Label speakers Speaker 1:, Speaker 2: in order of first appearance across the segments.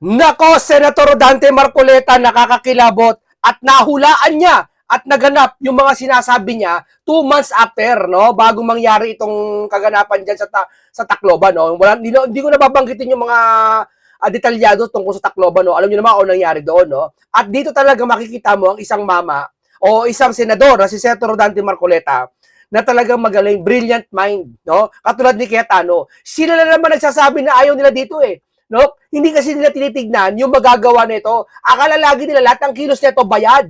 Speaker 1: Nako, Senator Dante Marcoleta, nakakakilabot at nahulaan niya at naganap yung mga sinasabi niya 2 months after, no? Bago mangyari itong kaganapan diyan sa Tacloban, no? Hindi ko nababanggitin yung mga detalyado tungkol sa Tacloban, no? Alam niyo naman ano nangyari doon, no? At dito talaga makikita mo ang isang mama o isang senador na si Senator Dante Marcoleta na talagang magaling, brilliant mind, no? Katulad ni Cayetano. Sila na naman nagsasabi na ayaw nila dito eh. No? Hindi kasi nila tinitignan yung magagawa nito. Akala lagi nila lahat ng kilos nito bayad.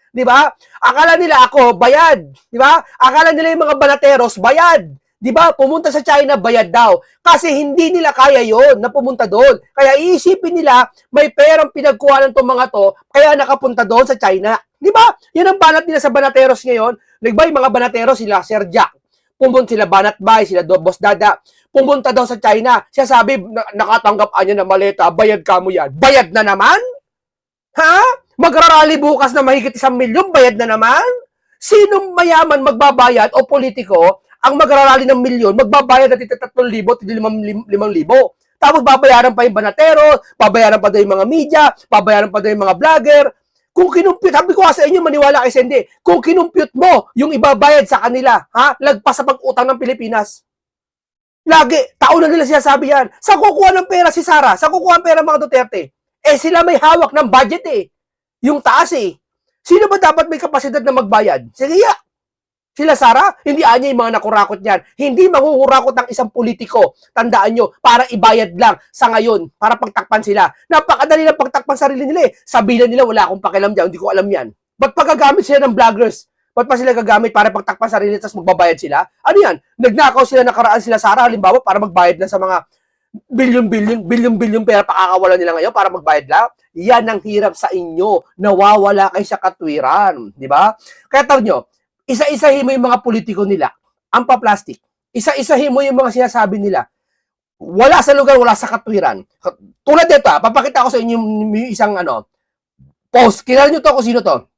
Speaker 1: 'Di ba? Akala nila ako bayad, 'di ba? Akala nila yung mga banateros bayad. 'Di ba? Pumunta sa China bayad daw. Kasi hindi nila kaya 'yon na pumunta doon. Kaya iisipin nila may perang pinagkuhanan tong mga to, kaya nakapunta doon sa China. 'Di ba? Yan ang banat nila sa banateros ngayon. Nagbay mga banateros sila, Sir Jack. Pumunta sila Banat Bay, sila Boss Dada. Pumunta daw sa China. Siya sabi, nakatanggap niya na maleta, bayad ka mo yan. Bayad na naman? Ha? Magrarally bukas na mahigit 1 milyon, bayad na naman? Sinong mayaman magbabayad o politiko ang magrarally ng milyon, magbabayad na 3,000, 5,000? Tapos babayaran pa yung banatero, babayaran pa daw yung mga media, babayaran pa daw yung mga vlogger. Kung kinumpute, sabi ko sa inyo, maniwala kayo sa hindi, kung kinumpute mo yung ibabayad sa kanila, ha? Lagpas sa pag-utang ng Pilipinas. Lagi, taon na nila sinasabi yan. Sa kukuha ng pera si Sara? Sa kukuha ng pera mga Duterte? Eh sila may hawak ng budget eh. Yung taas eh. Sino ba dapat may kapasidad na magbayad? Sige ya. Sila Sara? Hindi anya yung mga nakurakot niyan. Hindi mangukurakot ng isang politiko. Tandaan nyo, para ibayad lang sa ngayon, para pagtakpan sila. Napakadali ng pagtakpan sarili nila eh. Sabihin nila, wala akong pakialam dyan, hindi ko alam yan. Ba't pagagamit sila ng vloggers? Ba't pa sila gagamit para pagtakpan sarili tapos magbabayad sila? Ano yan? Nagnakaw sila, nakaraan sila Sara, halimbawa, para magbayad lang sa mga bilyon-bilyon pera pakakawalan nila ngayon para magbayad lang? Yan ang hirap sa inyo. Nawawala kayo sa katwiran. Di ba? Kaya tawag nyo, isa-isahin mo yung mga politiko nila, ang pa-plastic. Isa-isahin mo yung mga sinasabi nila. Wala sa lugar, wala sa katwiran. Tulad dito, papakita ko sa inyo yung isang post. Kilala nyo to kung sino to?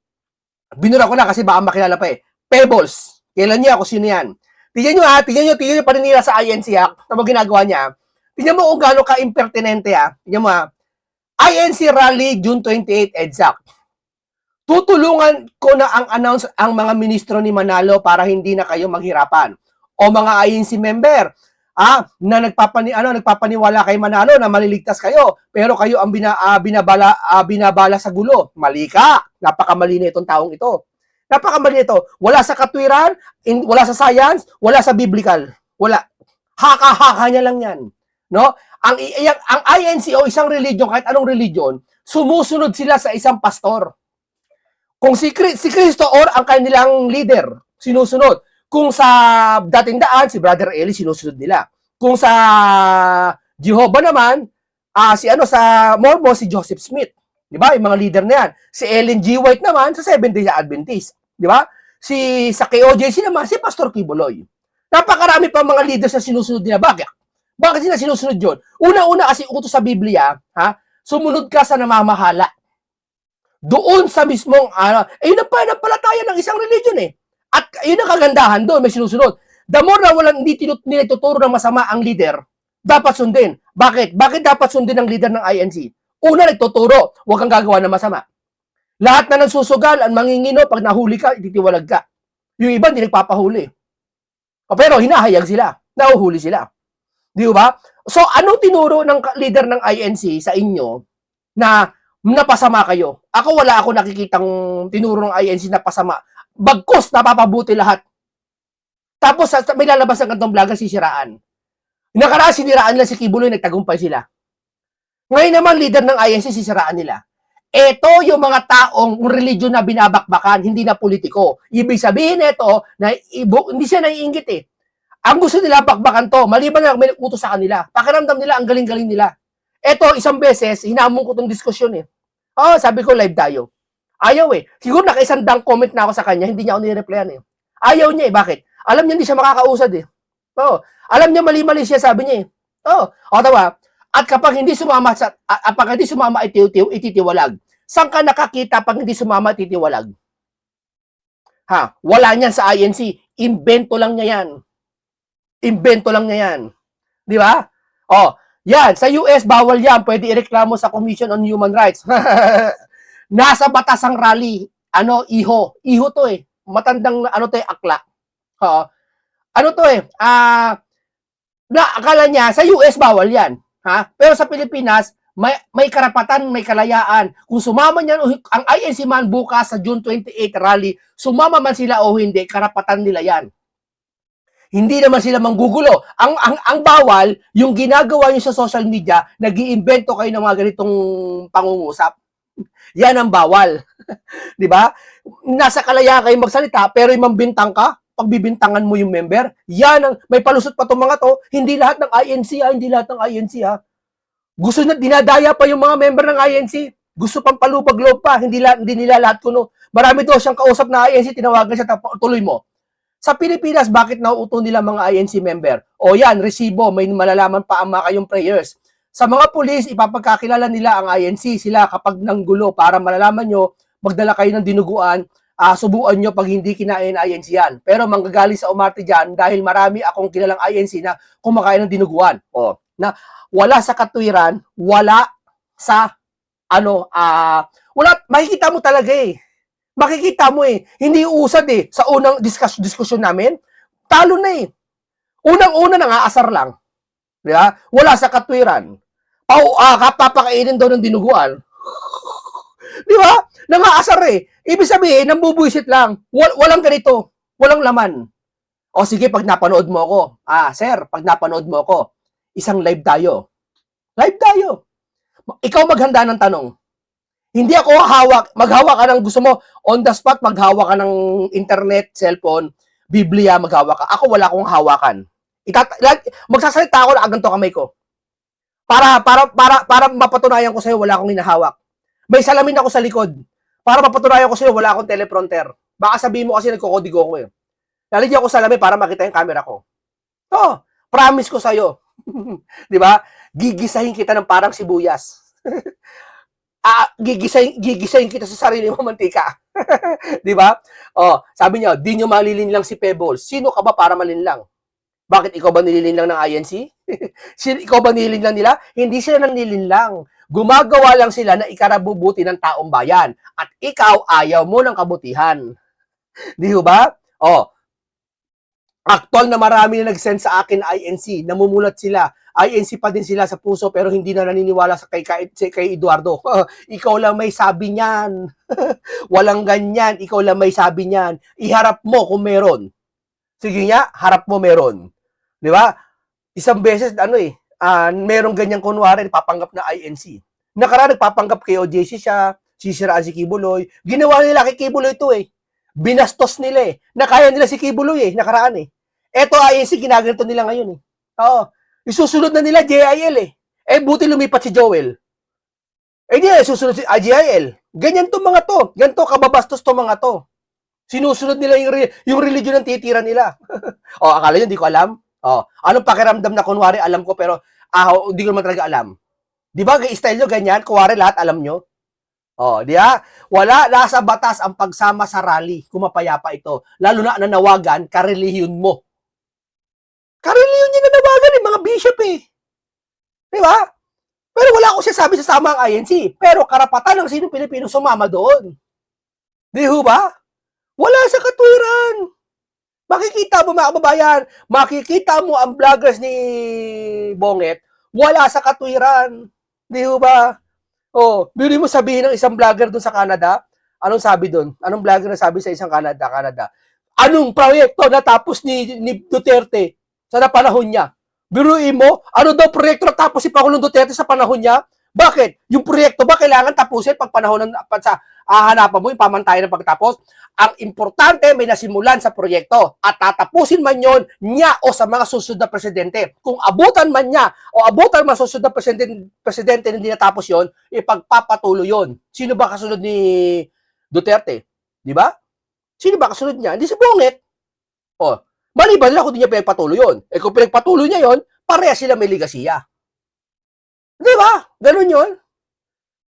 Speaker 1: Binura ko na kasi baka makilala pa eh. Pebbles. Kailan niya ako sino yan? Tingnan nyo pa rin nila sa INC ha. Ito mo ginagawa niya. Tingnan mo kung gaano ka-impertinente ha. Tingnan mo ha. INC rally June 28 EDSAC. Tutulungan ko na announce ang mga ministro ni Manalo para hindi na kayo maghirapan. O mga INC member, na nagpapaniwala kay Manalo na maliligtas kayo, pero kayo ang binabala sa gulo. Mali ka. Napakamali na itong taong ito. Napakamali ito. Wala sa katwiran, wala sa science, wala sa biblical. Wala. Haka-haka niya lang yan. No? Ang INC o isang religion, kahit anong religion, sumusunod sila sa isang pastor. Kung si Cristo or ang kanilang leader, sinusunod. Kung sa dating daan, si Brother Eli, sinusunod nila. Kung sa Jehovah naman, sa Mormon, si Joseph Smith. Di ba? Yung mga leader na yan. Si Ellen G. White naman, sa Seventh-day Adventist. Di ba? Sa KOJC naman, si Pastor Kibuloy. Napakarami pa mga leaders na sinusunod nila. Bakit sila sinusunod yun? Una-una kasi utos sa Biblia, sumunod ka sa namamahala. Doon sa mismong, yun ang pananampalataya ng isang religion eh. At yun ang kagandahan doon, may sinusunod. The more na hindi nila ituturo ng masama ang leader, dapat sundin. Bakit? Bakit dapat sundin ang leader ng INC? Una, nagtuturo, huwag kang gagawa ng masama. Lahat na nagsusugal, ang mangingino, pag nahuli ka, ititiwalag ka. Yung iba, hindi nagpapahuli. Pero hinahayag sila, nahuhuli sila. Di ba? So, anong tinuro ng leader ng INC sa inyo na napasama kayo? Ako, wala ako nakikitang tinuro ng INC na pasama. Bagkus, napapabuti lahat. Tapos, may lalabas ng kantong vlogger, sisiraan. Nakaraan, siniraan nila si Kibuloy, nagtagumpay sila. Ngayon naman, leader ng INC, sisiraan nila. Ito yung mga taong religion na binabakbakan, hindi na politiko. Ibig sabihin ito, na hindi siya naiinggit eh. Ang gusto nila, bakbakan to. Maliban na may utos sa kanila. Pakiramdam nila, ang galing-galing nila. Ito, isang beses, hinamon ko itong diskusyon eh. Sabi ko, live tayo. Ayaw eh. Siguro naka-100 comment na ako sa kanya, hindi niya ako nireplyan eh. Ayaw niya eh. Bakit? Alam niya hindi siya makakausad eh. Alam niya mali-mali siya, sabi niya eh. Tawa. At kapag hindi sumama ititiwalag. Saan ka nakakita pag hindi sumama ititiwalag? Wala niyan sa INC. Invento lang niya yan. Di ba? Yan, sa US, bawal yan. Pwede ireklamo sa Commission on Human Rights. Nasa batas ang rally. Ano, iho. Iho to eh. Matandang, ano to eh, akla. Oo. Ano to eh, na akala niya, sa US, bawal yan. Ha? Pero sa Pilipinas, may karapatan, may kalayaan. Kung sumama niyan ang INC man bukas sa June 28 rally, sumama man sila o hindi, karapatan nila yan. Hindi naman sila manggugulo. Ang bawal, yung ginagawa niyo sa social media, nag-iimbento kayo ng mga ganitong pangungusap. Yan ang bawal. 'Di ba? Nasa kalayaan kayo magsalita, pero yung mambintang ka, pagbibintangan mo yung member, yan ang, may palusot pa itong mga to, hindi lahat ng INC hindi lahat ng INC Gusto na, dinadaya pa yung mga member ng INC. Gusto pang palupag-loob pa, hindi nila lahat kuno. Marami daw siyang kausap na INC, tinawagan siya, tuloy mo. Sa Pilipinas, bakit nauuto nila mga INC member? O yan, resibo, may malalaman pa ang mga kayong prayers. Sa mga pulis, ipapagkakilala nila ang INC, sila kapag nanggulo para malalaman nyo, magdala kayo ng dinuguan, subuan nyo pag hindi kinain ng INC yan. Pero manggagaling sa umarte dyan dahil marami akong kilalang INC na kumakain ng dinuguan. O, na wala sa katwiran, wala sa wala, makikita mo talaga eh. Makikita mo eh, hindi usad eh. Sa unang diskusyon namin, talo na eh. Unang-una nangaasar lang. Di ba? Wala sa katwiran. Kapapakainin daw ng dinuguan. Di ba? Nangaasar eh. Ibig sabihin, nambubuisit lang. Walang ganito. Walang laman. O sige, pag napanood mo ako. Sir, pag napanood mo ako, isang live tayo. Live tayo. Ikaw maghanda ng tanong. Hindi ako maghawak ka ng gusto mo, on the spot, maghawak ka ng internet, cellphone, Biblia, maghawak ka. Ako wala akong hawakan. Magsasalita ako na ganito kamay ko. Para mapatunayan ko sa'yo, wala akong hinahawak. May salamin ako sa likod. Para mapatunayan ko sa'yo, wala akong teleprompter. Baka sabihin mo kasi nagkokodigo ako eh. Lalagyan ako salamin para makita yung camera ko. Promise ko sa'yo. Di ba? Gigisahin kita ng parang sibuyas. Gigisahin kita sa sarili mo mantika. 'Di ba? Sabi niya, di nyo malilinlang si Pebbles. Sino ka ba para malinlang? Bakit ikaw ba nililinlang ng INC? Ikaw ba nililinlang nila? Hindi sila nang nilinlang. Gumagawa lang sila na ikarabubuti ng taong bayan. At ikaw, ayaw mo ng kabutihan. Di ba? Actual na marami na nag-send sa akin INC. Namumulat sila. INC pa din sila sa puso pero hindi na naniniwala sa kay Eduardo. Ikaw lang may sabi niyan. Walang ganyan. Ikaw lang may sabi niyan. Iharap mo kung meron. Sige nga, harap mo meron. Di ba? Isang beses, merong ganyang kunwari, papanggap na INC. Nakaraan, nagpapanggap kay OJC siya, sisiraan si Kibuloy. Ginawa nila kay Kibuloy ito eh. Binastos nila eh. Nakaya nila si Kibuloy eh, nakaraan eh. Eto INC, ginaganito nila ngayon eh. Isusunod na nila JIL eh. Buti lumipat si Joel. Di susunod si JIL. Ganyan to mga to. Ganito kababastos to mga to. Sinusunod nila yung religion ng titira nila. Akala nyo, hindi ko alam? Anong pakiramdam na kunwari alam ko pero hindi ko naman talaga alam. Di ba, style nyo ganyan? Kunwari lahat alam nyo? Di ba? Wala nasa batas ang pagsama sa rally kung mapayapa ito. Lalo na nanawagan, karelihiyon mo. Karelihiyon niya nanawagan mga bishop eh. Di ba? Pero wala akong sinasabi sa sama ang INC. Pero karapatan ng sino Pilipino sumama doon. Di ba? Wala sa katwiran. Makikita mo mga kababayan, makikita mo ang vloggers ni Bonget, wala sa katwiran. Di ba? Bili mo sabihin ng isang vlogger doon sa Canada, anong sabi doon? Anong vlogger na sabi sa isang Canada? Anong proyekto natapos ni Duterte sa panahon niya? Biruin mo, ano daw proyekto natapos si Pangulong Duterte sa panahon niya? Bakit? Yung proyekto ba kailangan tapusin pag panahon ng hanapan mo yung pamantayan ng pagtapos? Ang importante, may nasimulan sa proyekto at tatapusin man yon niya o sa mga susunod na presidente. Kung abutan man niya o abutan man susunod na presidente na hindi natapos yon, ipagpapatuloy yon. Sino ba kasunod ni Duterte? Di ba? Sino ba kasunod niya? Hindi si Bonget. Maliban lang kung hindi niya pinagpatuloy yon. Kung pinagpatuloy niya yon, pareha sila may ligasiya. Di ba? Ganun yon.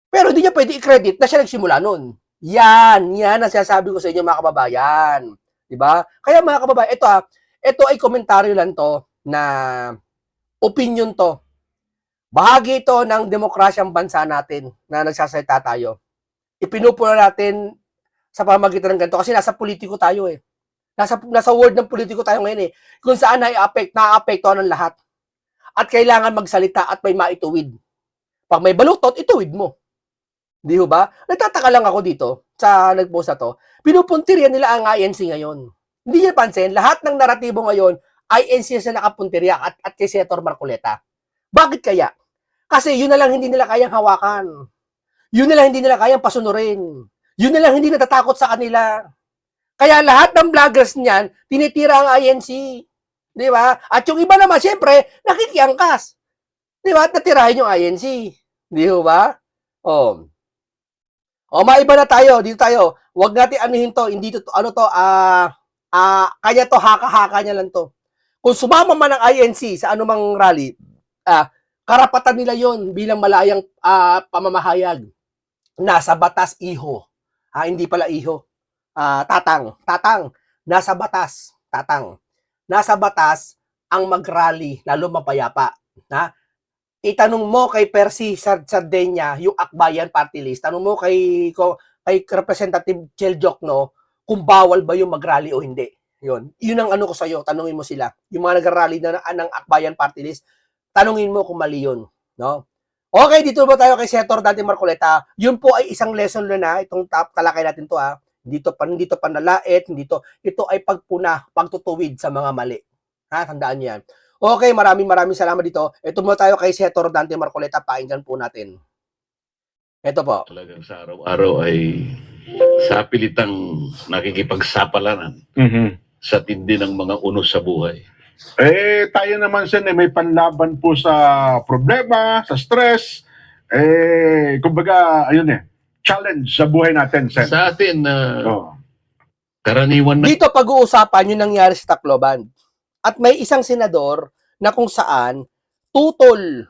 Speaker 1: Pero hindi niya pwede i-credit na siya nagsimula nun. Yan ang sinasabi ko sa inyo mga kababayan. Diba? Kaya mga kababayan, ito ay komentaryo lang to na opinion to. Bahagi ito ng demokrasyang bansa natin na nagsasalita tayo. Ipinupuna natin sa pamamagitan ng ganito kasi nasa politiko tayo eh. Nasa world ng politiko tayo ngayon eh. Kung saan naaapektuhan ng lahat. At kailangan magsalita at may maituwid. Pag may balutot, ituwid mo. Di ba? Nagtataka lang ako dito sa nag-post na to. Pinupuntirya nila ang INC ngayon. Hindi niyo pansin, lahat ng naratibo ngayon, INC sa nakapuntirya at kay Senator Marcoleta. Bakit kaya? Kasi yun na lang hindi nila kayang hawakan. Yun na lang hindi nila kayang pasunurin. Yun na lang hindi natatakot sa kanila. Kaya lahat ng vloggers niyan, tinitira ang INC. Di ba? At yung iba naman, siyempre, nakikiangkas. Di ba? At natirahin yung INC. Di ba? Oh. O, maiba na tayo. Dito tayo. Huwag natin anuhin to. Hindi to, kanya to, haka-haka niya lang to. Kung sumama man ang INC sa anumang rally, karapatan nila yon bilang malayang pamamahayag. Nasa batas, iho. Hindi pala iho. Tatang. Nasa batas. Tatang. Nasa batas ang mag-rally, lalo mapayapa. Itanong mo kay Percy Sardenya, yung Akbayan Party List, tanong mo kay Representative Chel Jokno kung bawal ba yung mag-rally o hindi. Yun ang ano ko sa'yo, tanungin mo sila. Yung mga nag-rally ng Akbayan Party List, tanungin mo kung mali yun. No? Okay, dito ba tayo kay Senator Dante Marcoleta? Yun po ay isang lesson na itong talakay natin to Hindi to panlalait, ito ay pagtutuwid sa mga mali. Tandaan niyo yan. Okay, maraming salamat dito. Ito mo tayo kay Senator Dante Marcoleta, pakinggan po natin. Ito po.
Speaker 2: Talagang sa araw-araw ay sa pilitang nakikipagsapalaran sa tindi ng mga unos sa buhay.
Speaker 3: Tayo naman Sen, may panlaban po sa problema, sa stress. Kumbaga, ayun challenge sa buhay natin, Sen.
Speaker 2: Sa atin, karaniwan na...
Speaker 1: Dito pag-uusapan yung nangyari sa Tacloban. At may isang senador na kung saan tutol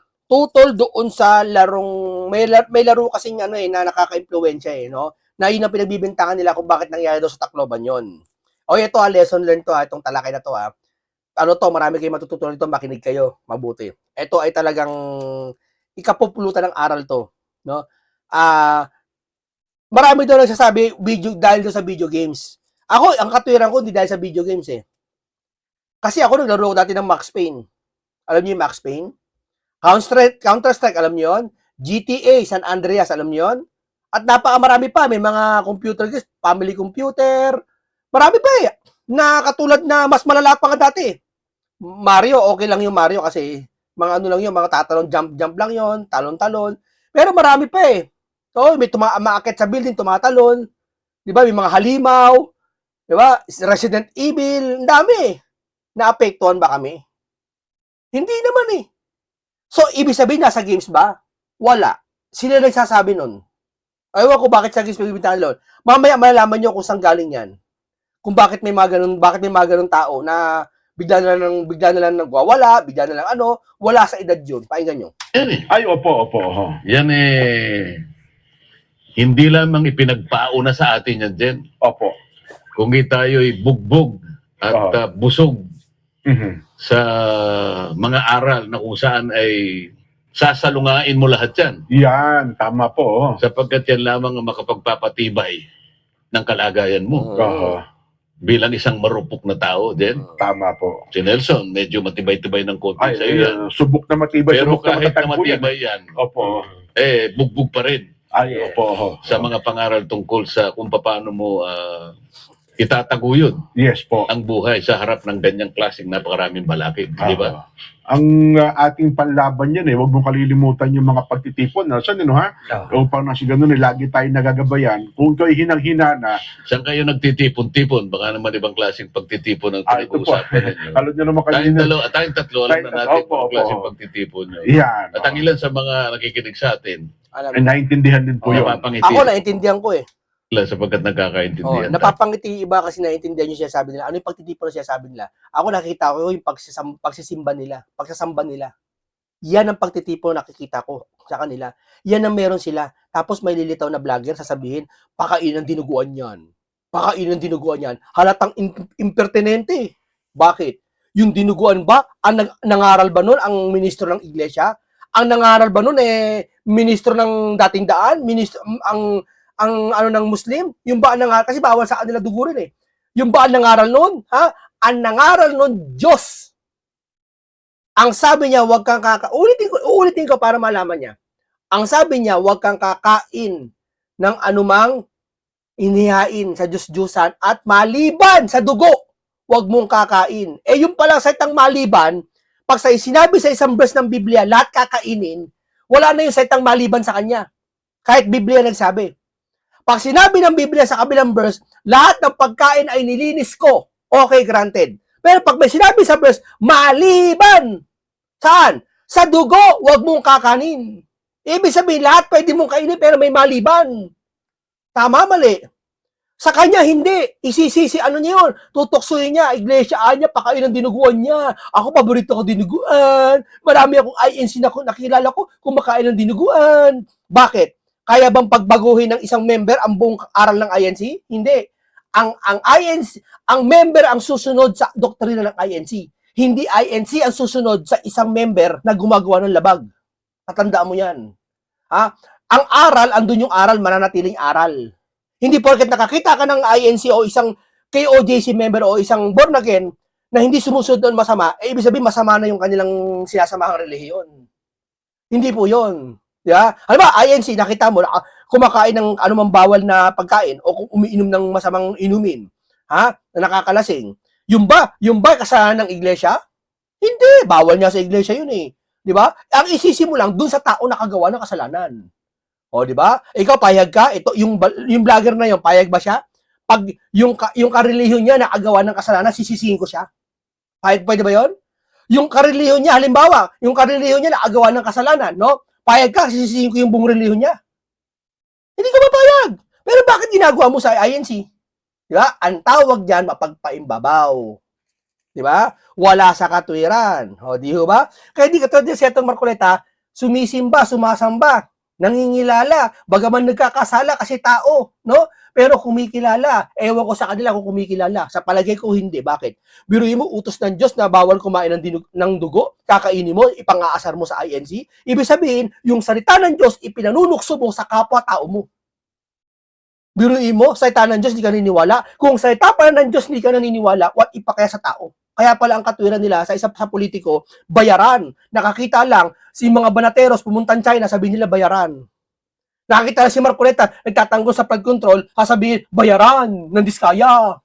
Speaker 1: doon sa larong may laro kasing na nakaka-impluwensya no? Na yun ang pinagbibintangan nila kung bakit nangyari doon sa Tacloban yon. O ito lesson learned to itong talakay na to marami kayong matututunan dito, makinig kayo mabuti. Ito ay talagang ikapupulutan ng aral to, no? Marami daw nagsasabi dahil doon sa video games. Ako, ang katwiran ko hindi dahil sa video games Kasi ako naglaro dati ng Max Payne. Alam niyo yung Max Payne? Counter-Strike, alam niyo yun? GTA, San Andreas, alam niyo yun? At napakamarami pa. May mga computer games, family computer. Marami pa na katulad na mas malala pa nga dati. Mario, okay lang yung Mario kasi mga ano lang yun, mga tatalon, jump lang yun, talon-talon. Pero marami pa may umaakit sa building, tumatalon. Di ba? May mga halimaw. Di ba? Resident Evil. Ang dami Naapektuhan ba kami? Hindi naman So, ibig sabihin, nasa games ba? Wala. Sila nagsasabi nun. Ayaw ko bakit sa games pagbibintangan nun. Mamaya malalaman nyo kung saan galing yan. Kung bakit may mga ganun tao na bigla na lang nagwawala, bigla na lang wala sa edad yun. Pakinggan nyo.
Speaker 3: Ay, opo.
Speaker 2: Yan hindi lamang ipinagpauna sa atin yan, Jen.
Speaker 3: Opo.
Speaker 2: Kung tayo'y bugbog at busog sa mga aral na kung saan ay sasalungain mo lahat yan.
Speaker 3: Yan, tama po.
Speaker 2: Sapagkat yan lamang ang makapagpapatibay ng kalagayan mo. Bilang isang marupok na tao din.
Speaker 3: Tama po.
Speaker 2: Si Nelson, medyo matibay-tibay ng konti sa iyo yan.
Speaker 3: Subok na matibay.
Speaker 2: Pero
Speaker 3: subok
Speaker 2: kahit na
Speaker 3: matatagpo
Speaker 2: matibay yan,
Speaker 3: opo.
Speaker 2: bugbog pa rin.
Speaker 3: Ay, opo.
Speaker 2: Sa mga pangaral tungkol sa kung paano mo itataguyod
Speaker 3: Yes po.
Speaker 2: ang buhay sa harap ng ganyang klaseng napakaraming balakid. Di ba?
Speaker 3: Ang ating panlaban yan huwag mong kalilimutan yung mga pagtitipon. Saan Upang na si ganun lagi tayong nagagabayan. Kung ito'y hinang-hina na.
Speaker 2: Saan kayo nagtitipon-tipon? Baka naman ibang klaseng pagtitipon ang pinag-uusapan ninyo.
Speaker 3: Alam nyo naman kanina.
Speaker 2: Tayong tatlo, alam na natin ang klaseng pagtitipon nyo.
Speaker 3: Yan.
Speaker 2: At ang ilan sa mga nakikinig sa atin,
Speaker 3: naintindihan din po yun.
Speaker 1: Ako naintindihan ko
Speaker 2: sapagkat nagkakaintindihan.
Speaker 1: Napapangiti yung iba kasi naintindihan yung sinasabi nila. Ano yung pagtitipon na sinasabi nila? Ako nakikita ko yung pagsasamba nila. Yan ang pagtitipon nakikita ko sa kanila. Yan ang meron sila. Tapos may lilitaw na vlogger sasabihin, pakain ang dinuguan yan. Halatang impertinente. Bakit? Yung dinuguan ba? Ang nangaral ba nun ang ministro ng iglesia? Ang nangaral ba nun ministro ng dating daan, ministro ang ano ng Muslim, yung ba ang nangaral kasi bawal sa kanila dugurin Yung ba ang nangaral nun, ha? Ang nangaral nun Diyos. Ang sabi niya, wag kang uulitin ko para malaman niya. Ang sabi niya, wag kang kakain ng anumang inihain sa Diyos-Diyusan at maliban sa dugo, wag mong kakain. Yung palang salitang maliban, pag sinabi sa isang verse ng Biblia, lahat kakainin, wala na yung salitang maliban sa kanya. Kahit Biblia nagsabi. Pag sinabi ng Biblia sa kabilang verse, lahat ng pagkain ay nilinis ko, okay, granted. Pero pag may sinabi sa verse, maliban, saan? Sa dugo, wag mong kakanin. Ibig sabihin, lahat pwede mong kainin pero may maliban. Tama, mali. Sa kanya, hindi. Isisisi, ano niya yun? Tutuksoyin niya, iglesia niya, pakain ng dinuguan niya. Ako, paborito ko dinuguan. Marami akong INC na nakilala ko, kumakain ng dinuguan. Bakit? Kaya bang pagbaguhin ng isang member ang buong aral ng INC? Hindi. Ang INC, ang member ang susunod sa doktrina ng INC. Hindi INC ang susunod sa isang member na gumagawa ng labag. Tatandaan mo yan. Ha? Ang aral, andun yung aral, mananatiling aral. Hindi porket nakakita ka ng INC o isang KOJC member o isang born again na hindi sumusunod doon masama, ibig sabihin masama na yung kanilang sinasamahang relihiyon. Hindi po yun. Yeah? Ano ba, INC, nakita mo, kumakain ng anumang bawal na pagkain o umiinom ng masamang inumin, ha? Na nakakalasing. Yung ba kasalanan ng iglesia? Hindi, bawal niya sa iglesia yun Di ba? Ang isisi mo lang dun sa tao nakagawa ng kasalanan. O, di ba? Ikaw payag ka, ito yung vlogger na yun, payag ba siya? Pag yung karelihiyon niya nakagawa ng kasalanan, sisisihin ko siya. Pwede ba yun? Yung karelihiyon niya, halimbawa, yung karelihiyon niya nakagawa ng kasalanan, no? Payag ka, sisisihin ko yung buong relihiyon niya. Hindi ka mapayag. Pero bakit ginagawa mo sa INC? Di ba? Ang tawag diyan mapagpaimbabaw. Di ba? Wala sa katwiran. O, di ba? Kaya di katulad din si Etong Marcoleta, sumisimba, sumasamba, nangingilala, bagaman nagkakasala kasi tao, no? Pero kumikilala. Ewan ko sa kanila kung kumikilala. Sa palagay ko hindi. Bakit? Biruin mo, utos ng Diyos na bawal kumain ng dugo, kakainin mo, ipang-aasar mo sa INC. Ibig sabihin, yung salita ng Diyos, ipinanunukso mo sa kapwa-tao mo. Biruin mo, salita ng Diyos, di ka naniniwala. Kung salita pa ng Diyos, di ka naniniwala, what ipa kaya sa tao? Kaya pala ang katwiran nila sa isa sa politiko, bayaran. Nakakita lang, si mga banateros pumuntan China, sabihin nila bayaran. Nakakita na si Marcoleta, nagtatanggol sa flood control, sasabihin, bayaran ng Diskaya.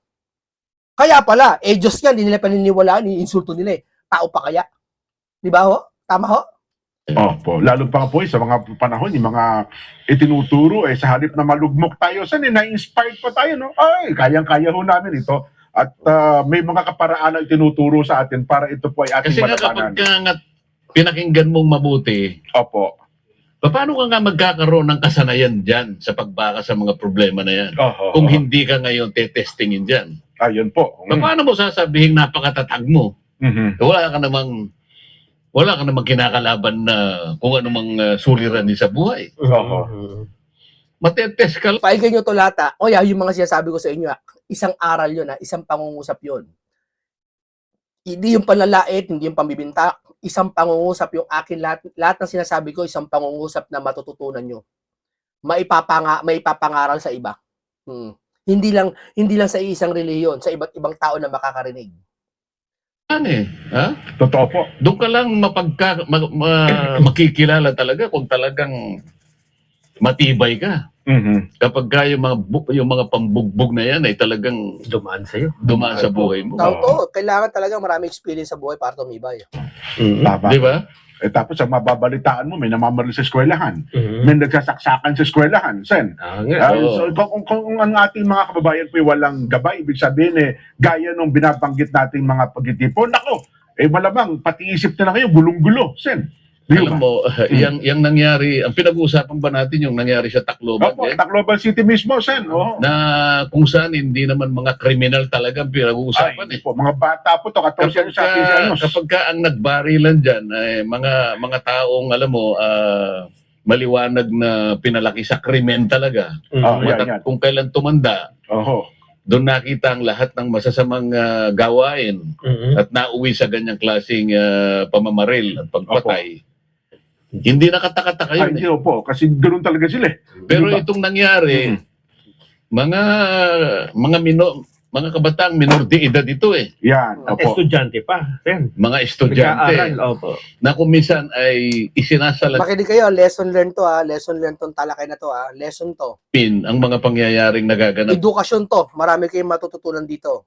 Speaker 1: Kaya pala, Diyos yan, hindi nila paniniwalaan, insulto nila Tao pa kaya? Di ba ho? Tama ho?
Speaker 3: Opo, lalo pa po sa mga panahon, yung mga itinuturo, sa halip na malugmok tayo, na-inspired pa tayo, no? Ay, kayang-kaya ho namin ito. At may mga kaparaan na itinuturo sa atin para ito po ay ating
Speaker 2: kasi nga
Speaker 3: malakanan.
Speaker 2: kapag nga pinakinggan mong mabuti,
Speaker 3: Opo.
Speaker 2: paano ka nga magkakaroon ng kasanayan dyan sa pagbaka sa mga problema na yan? Kung hindi ka ngayon tetestingin dyan.
Speaker 3: Ayun po.
Speaker 2: Paano mo sasabihin napakatatag mo?
Speaker 3: Mhm.
Speaker 2: Wala ka namang kinakalaban na kung anumang suliranin sa buhay. Matetest ka lang.
Speaker 1: Paigyan nyo to lahat O yung mga sinasabi ko sa inyo isang aral yun isang pangungusap yun. Hindi yung panlalait, hindi yung pambibinta. Isang pangungusap yung akin lahat ng sinasabi ko, isang pangungusap na matututunan nyo. Maipapangaral sa iba. Hindi lang sa isang relihiyon, sa iba't ibang tao na makakarinig.
Speaker 2: Ha?
Speaker 3: Totoo po.
Speaker 2: Doon ka lang makikilala talaga kung talagang matibay ka.
Speaker 3: Mhm.
Speaker 2: Kapag ka yung mga pambugbog na yan ay talagang
Speaker 4: Dumaan sa'yo.
Speaker 2: dumaan sa buhay mo.
Speaker 1: Tao kailangan talaga marami experience sa buhay para tumibay.
Speaker 3: Tama.
Speaker 2: Di ba?
Speaker 3: Tapos ang mababalitaan mo, may namamaril sa eskwelahan.
Speaker 4: Mhm.
Speaker 3: May nagsasaksakan sa eskwelahan. Sen.
Speaker 2: Oo.
Speaker 3: So, kung ang ating mga kababayan po walang gabay, ibig sabihin gaya nung binabanggit nating mga pagtitipon, nako, malamang pati isip na ngayon, gulong-gulo. Sen.
Speaker 2: Alam mo, yung nangyari, ang pinag-uusapan ba natin yung nangyari sa Tacloban?
Speaker 3: Opo, Tacloban City mismo, Sen.
Speaker 2: Na kung saan hindi naman mga kriminal talaga ang pinag-uusapan
Speaker 3: Po, mga bata po to, 14 anos sa 15 anos.
Speaker 2: Kapag ka ang nagbarilan dyan, mga taong, alam mo, maliwanag na pinalaki sa krimen talaga.
Speaker 3: Yan.
Speaker 2: Kung kailan tumanda, doon nakita ang lahat ng masasamang gawain at nauwi sa ganyang klaseng pamamaril at pagpatay. Hindi nakataka-taka
Speaker 3: Ay,
Speaker 2: yun
Speaker 3: hindi
Speaker 2: eh.
Speaker 3: po, kasi ganoon talaga sila eh.
Speaker 2: Pero
Speaker 3: Di ba?
Speaker 2: itong nangyari,
Speaker 3: Mhm.
Speaker 2: mga kabataang minor de edad ito eh.
Speaker 3: Yan,
Speaker 4: At
Speaker 3: opo.
Speaker 4: estudyante pa, Sen.
Speaker 2: Mga estudyante
Speaker 4: Nag-aaral, opo.
Speaker 2: na kung minsan ay isinasalapin
Speaker 1: Makinig kayo, lesson learned to lesson learned tong talakay na to lesson to.
Speaker 2: ang mga pangyayaring nagaganap
Speaker 1: Edukasyon to, marami kayong matututunan dito.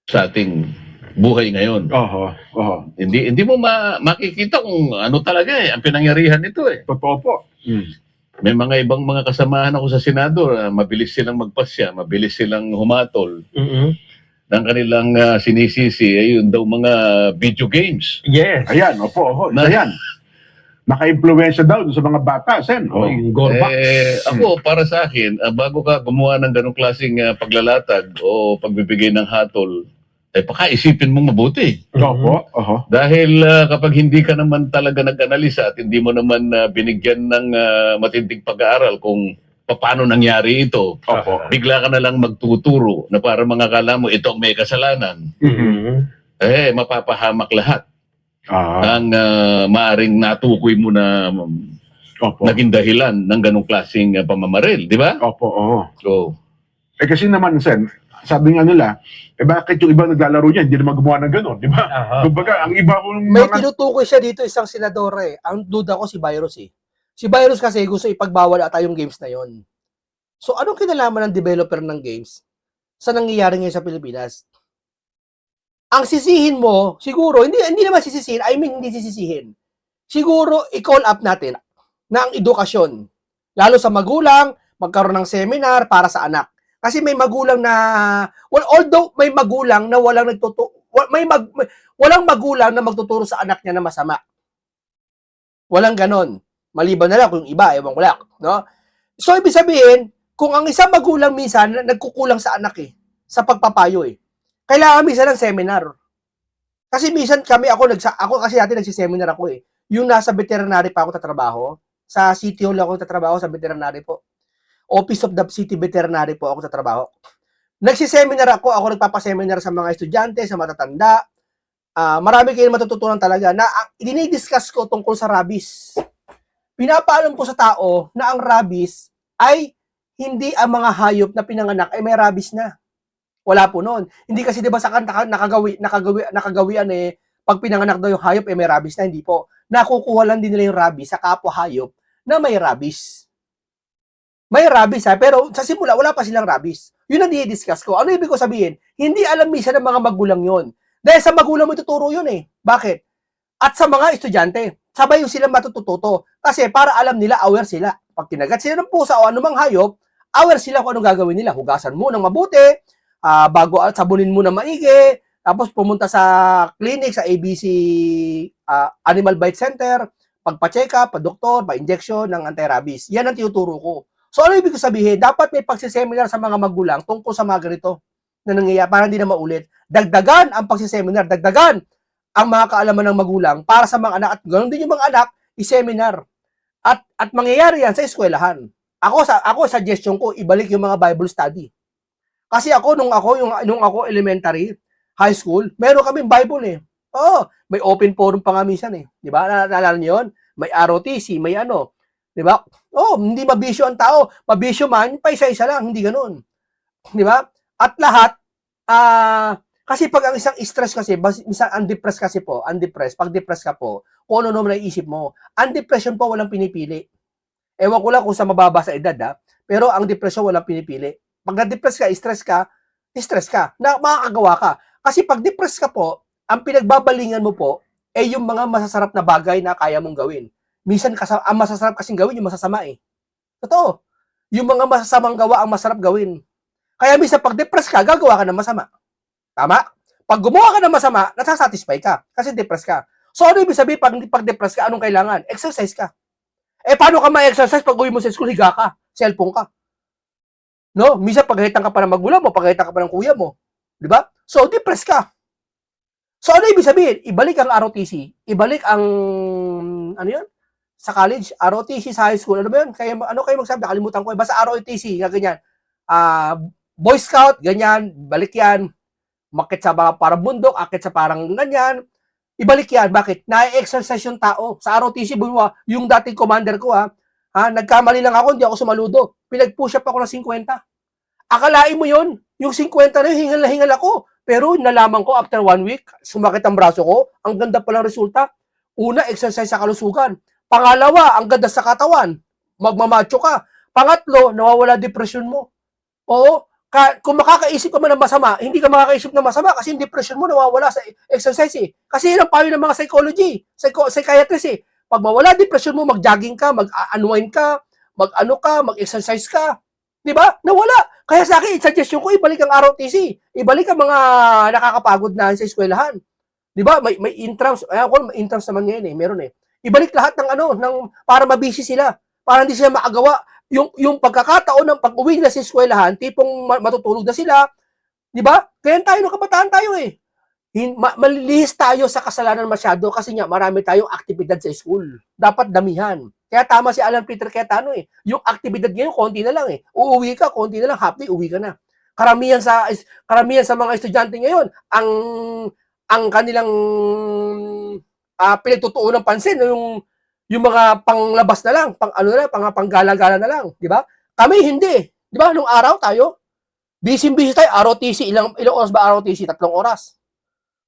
Speaker 2: sa ating buhay ngayon.
Speaker 3: Oho, oho.
Speaker 2: Hindi mo makikita kung ano talaga ang pinangyarihan nito eh.
Speaker 3: Totoo po.
Speaker 2: May mga ibang mga kasamahan ako sa Senado, mabilis silang magpasya, mabilis silang humatol. Ng kanilang sinisisi ay yun daw mga video games.
Speaker 4: Yes.
Speaker 3: Ayan, opo, oho.
Speaker 2: Na-
Speaker 3: Ayan. Naka-impluensya daw dun sa mga bata, Sen.
Speaker 4: Oh, yung gore box.
Speaker 2: Ako, para sa akin, bago ka gumawa ng ganong klaseng paglalatag o pagbibigay ng hatol, pakaisipin mo mabuti.
Speaker 3: Opo, oho.
Speaker 2: Dahil kapag hindi ka naman talaga nag-analisa at hindi mo naman binigyan ng matinding pag-aaral kung paano nangyari ito,
Speaker 3: Opo.
Speaker 2: bigla ka na lang magtuturo na para mga kala mo ito ang may kasalanan, mapapahamak lahat
Speaker 3: Ah,
Speaker 2: ang maaring natukoy mo na
Speaker 3: opo.
Speaker 2: naging dahilan ng ganong klaseng pamamaril, di ba?
Speaker 3: Opo, oho.
Speaker 2: So,
Speaker 3: Kasi naman, Sen, sabi nga nila, bakit yung ibang naglalaro niya, hindi naman gumawa ng gano'n, di ba? Kumbaga, ang iba kong
Speaker 1: May
Speaker 3: mga...
Speaker 1: tinutukoy siya dito isang senador Ang duda ko si Virus Si Virus kasi gusto ipagbawal ata yung games na yon. So anong kinalaman ng developer ng games sa nangyayari ngayon sa Pilipinas? Ang sisihin mo, siguro, hindi naman sisisihin, hindi sisisihin. Siguro, i-call up natin na ang edukasyon, lalo sa magulang, magkaroon ng seminar para sa anak. Kasi may magulang na, although may magulang na walang walang magulang na magtuturo sa anak niya na masama. Walang ganon. Maliban na lang kung iba, ewan ko lang. No? So, ibig sabihin, kung ang isang magulang minsan, nagkukulang sa anak sa pagpapayo kailangan minsan ng seminar. Kasi minsan ako kasi dati nagsiseminar ako Yung nasa veterinary pa ako tatrabaho, sa City Hall ako tatrabaho sa veterinary po. Office of the City Veterinary po ako tatrabaho. Nagsiseminar ako nagpapaseminar sa mga estudyante, sa matatanda. Marami kayong matututunan talaga na dinidiscuss ko tungkol sa rabies. Pinapaalam ko sa tao na ang rabies ay hindi ang mga hayop na pinanganak ay may rabies na. Wala po noon. Hindi kasi 'di ba sa kanta nakagawian pag pinanganak daw yung hayop may rabies na, hindi po. Nakukuha lang din nila yung rabies sa kapwa hayop na may rabies. May rabies pero sa simula wala pa silang rabies. Yun ang di-discuss ko. Ano ibig ko sabihin? Hindi alam minsan ng mga magulang yon. Dahil sa magulang mo ituturo yun Bakit? At sa mga estudyante, sabay yung sila matututo. Kasi para alam nila, aware sila. Pag kinagat sila ng pusa o anumang hayop, aware sila kung anong gagawin nila. Hugasan mo ng mabuti, bago sabunin mo na maigi, tapos pumunta sa clinic, sa ABC Animal Bite Center, pagpa-check up, pa-doktor, pa-injection ng anti-rabies. Yan ang tinuturo ko. So ano ibig sabihin? Dapat may pagsiseminar sa mga magulang tungkol sa mga ganito na nangyayari para hindi na maulit. Dagdagan ang pagsiseminar, dagdagan ang mga kaalaman ng magulang para sa mga anak at ganoon din yung mga anak, i-seminar. At mangyayari yan sa eskwelahan. Ako suggestion ko, ibalik yung mga Bible study. Kasi nung ako elementary, high school, meron kaming Bible may open forum pa nga minsan 'di ba? Naalala niyo 'yon? May ROTC, may 'di ba? Hindi mabisyo ang tao. Mabisyo man, pa isa-isa lang, hindi ganoon. 'Di ba? At lahat kasi pag ang isang stress kasi, minsan undepressed kasi po, pag depressed ka po, kung ano naman naiisip mo, ang depression po walang pinipili. Ewan ko lang kung sa mababa sa edad pero ang depression walang pinipili. Pag na-depress ka, stress ka, na makakagawa ka. Kasi pag depressed ka po, ang pinagbabalingan mo po ay yung mga masasarap na bagay na kaya mong gawin. Minsan, ang masasarap kasing gawin, yung masasama Totoo. Yung mga masasamang gawa ang masarap gawin. Kaya minsan, pag depressed ka, gagawa ka ng masama. Tama? Pag gumawa ka ng masama, nasasatisfy ka kasi depressed ka. So, ano ibig sabihin, pag depressed ka, anong kailangan? Exercise ka. Paano ka ma-exercise pag uwi mo sa school, higa ka, cellphone ka? No? Minsan paghahitan ka pa ng magulang mo, paghahitan ka pa ng kuya mo. Di ba? So, depressed ka. So, ano ibig sabihin? Ibalik ang ROTC. Ibalik ang, sa college, ROTC sa high school. Ano ba yun? Ano kayo magsabi? Nakalimutan ko. Basta ROTC, ganyan. Boy Scout, ganyan. Balik yan. Makit sa parang bundok, akit sa parang ganyan. Ibalik yan. Bakit? Na-exercise yung tao. Sa ROTC, bumawa, yung dating commander ko, nagkamali lang ako, hindi ako sumaludo. Pinag-push up ako ng 50. Akalain mo yun, yung 50 na yun, hingal na hingal ako. Pero nalaman ko after 1 week, sumakit ang braso ko, ang ganda palang resulta. Una, exercise sa kalusugan. Pangalawa, ang ganda sa katawan. Magmamacho ka. Pangatlo, nawawala depression mo. Oo, kung makakaisip ka man ng masama, hindi ka makakaisip ng masama kasi yung depression mo nawawala sa exercise eh. Kasi yun ang payo ng mga psychiatrist eh. Pag mawala depression mo, mag-jogging ka, mag-unwind ka, mag-exercise ka. Di ba? Nawala. Kaya sa akin, suggestion ko, ibalik ang ROTC. Ibalik ang mga nakakapagod na sa eskwelahan. Di ba? May intrams. May intrams naman ngayon eh. Meron eh. Ibalik lahat ng para mabisi sila. Para hindi sila maagawa. Yung pagkakataon ng pag-uwi na sa eskwelahan, tipong matutulog na sila. Di ba? Kaya tayo, ng kabataan tayo eh. Malilihis tayo sa kasalanan masyado kasi nga marami tayong aktibidad sa school. Dapat damihan. Kaya tama si Alan Peter Cayetano eh. Yung aktibidad ngayon, konti na lang eh. Uuwi ka, konti na lang, half day, uwi ka na. Karamihan sa mga estudyante ngayon, ang kanilang pinagtutuon ng pansin, yung mga panglabas na lang, panggala-gala na lang, di ba? Kami hindi. Di ba? Nung araw tayo, busy tayo, ROTC, ilang oras ba ROTC? 3 oras.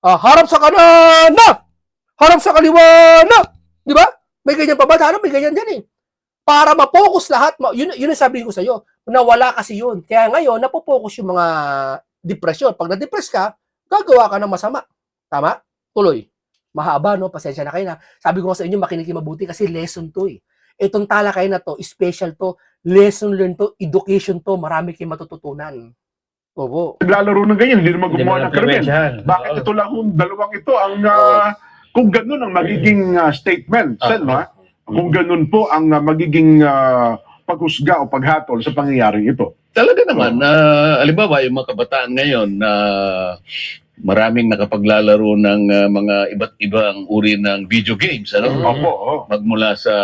Speaker 1: Harap sa kanan na! Harap sa kaliwa na! Di ba? May ganyan pa ba? May ganyan din eh. Para ma-focus lahat, yun ang sabihin ko sa iyo, nawala kasi yun. Kaya ngayon, napopokus yung mga depression. Pag na-depress ka, gagawa ka ng masama. Tama? Tuloy. Mahaba, no? Pasensya na kayo na. Sabi ko sa inyo, makinig mabuti kasi lesson to eh. Itong talakay na to, special to, lesson learned to, education to, marami kayong matututunan. Oo.
Speaker 3: Naglalaro ng ganyan, hindi naman gumawa ng krimen.
Speaker 4: Yan.
Speaker 3: Bakit ito lang kung dalawang ito ang kung ganun ang magiging statement, Sen, kung ganun po ang magiging paghusga o paghatol sa pangyayaring ito.
Speaker 2: Talaga naman, halimbawa yung mga kabataan ngayon na maraming nakapaglalaro ng mga iba't ibang uri ng video games.
Speaker 3: Opo.
Speaker 2: Magmula sa